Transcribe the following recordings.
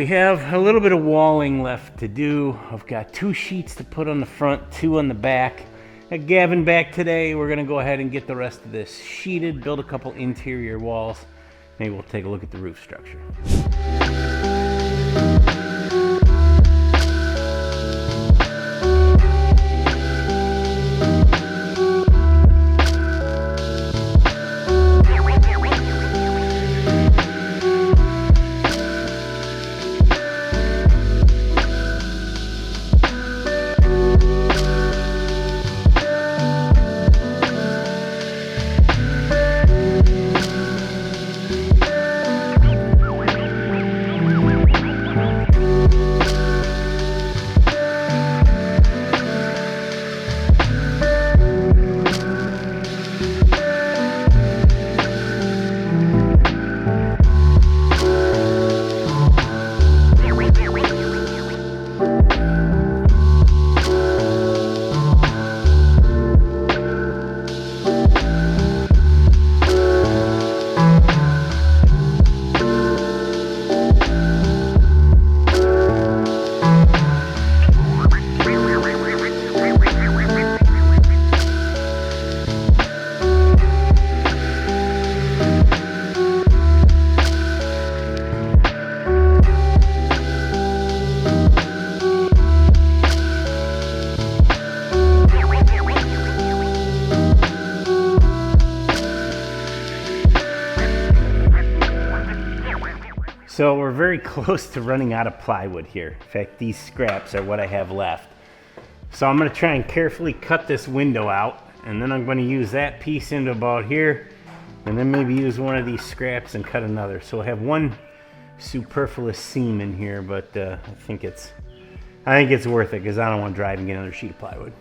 we have a little bit of walling left to do. I've got 2 sheets to put on the front, 2 on the back. Got Gavin back today. We're gonna go ahead and get the rest of this sheeted, build a couple interior walls. Maybe we'll take a look at the roof structure. So we're very close to running out of plywood here. In fact, these scraps are what I have left. So I'm gonna try and carefully cut this window out, and then I'm gonna use that piece into about here, and then maybe use one of these scraps and cut another. So I have one superfluous seam in here, but I think it's worth it because I don't want to drive and get another sheet of plywood.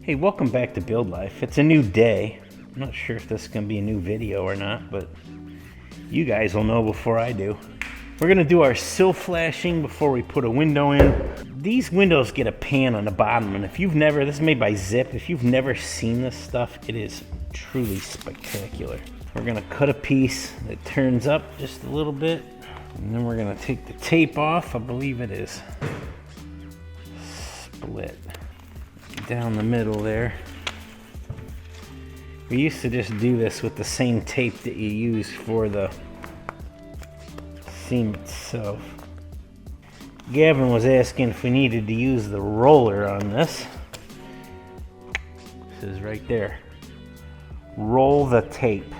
Hey, welcome back to Build Life. It's a new day. I'm not sure if this is going to be a new video or not, but You guys will know before I do. We're gonna do our sill flashing before we put a window in. These windows get a pan on the bottom, and if you've never, this is made by Zip, if you've never seen this stuff, it is truly spectacular. We're gonna cut a piece that turns up just a little bit, and then we're gonna take the tape off. I believe it is split down the middle there. We used to just do this with the same tape that you use for the seam itself. Gavin was asking if we needed to use the roller on this. This is right there. Roll the tape.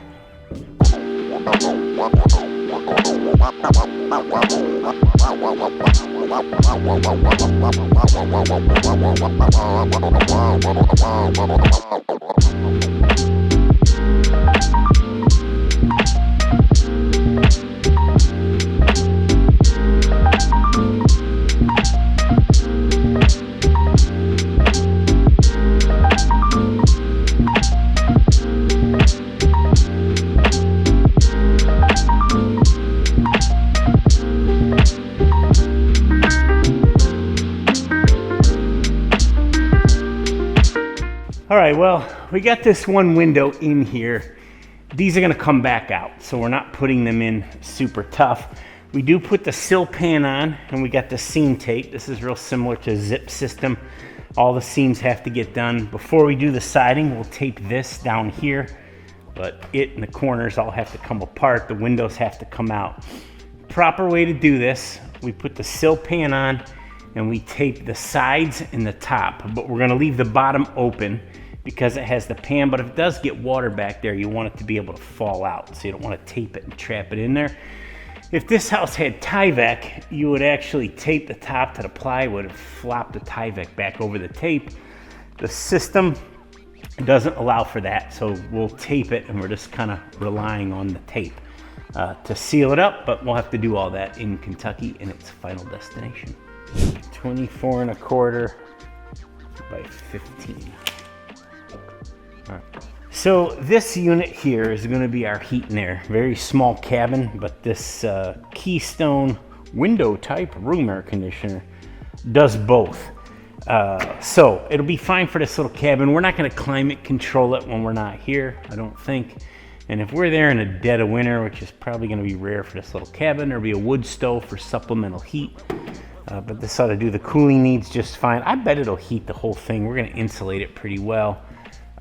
All right, well, we got this one window in here. These are gonna come back out, so we're not putting them in super tough. We do put the sill pan on, and we got the seam tape. This is real similar to a Zip system. All the seams have to get done. Before we do the siding, we'll tape this down here, but it and the corners all have to come apart. The windows have to come out. Proper way to do this, we put the sill pan on, and we tape the sides and the top, but we're gonna leave the bottom open because it has the pan, but if it does get water back there, you want it to be able to fall out, so you don't want to tape it and trap it in there. If this house had Tyvek, you would actually tape the top to the plywood and flop the Tyvek back over the tape. The system doesn't allow for that, so we'll tape it, and we're just kind of relying on the tape to seal it up, but we'll have to do all that in Kentucky in its final destination. 24 1/4 by 15. All right. So this unit here is going to be our heat and air. Very small cabin, but this Keystone window type room air conditioner does both. So it'll be fine for this little cabin. We're not going to climate control it when we're not here, I don't think. And if we're there in the dead of winter, which is probably going to be rare for this little cabin, there'll be a wood stove for supplemental heat. But this ought to do the cooling needs just fine. I bet it'll heat the whole thing. We're going to insulate it pretty well.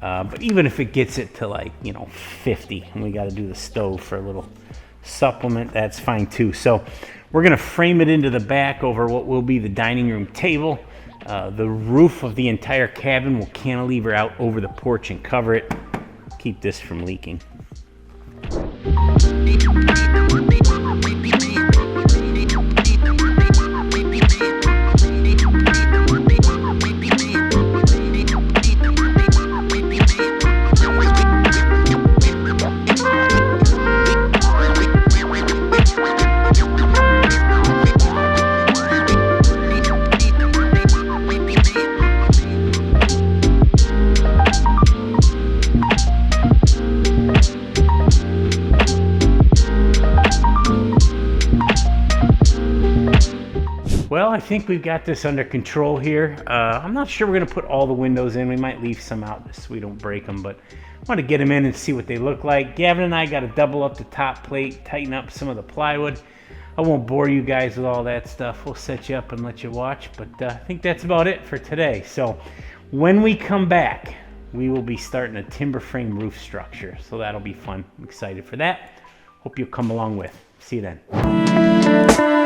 But even if it gets it to, like, 50, and we got to do the stove for a little supplement, that's fine too. So we're going to frame it into the back over what will be the dining room table. The roof of the entire cabin will cantilever out over the porch and cover it. Keep this from leaking. Well, I think we've got this under control here. I'm not sure we're going to put all the windows in. We might leave some out just so we don't break them, but I want to get them in and see what they look like. Gavin and I got to double up the top plate, tighten up some of the plywood. I won't bore you guys with all that stuff. We'll set you up and let you watch, but I think that's about it for today. So when we come back, we will be starting a timber frame roof structure, so that'll be fun. I'm excited for that. Hope you'll come along with. See you then.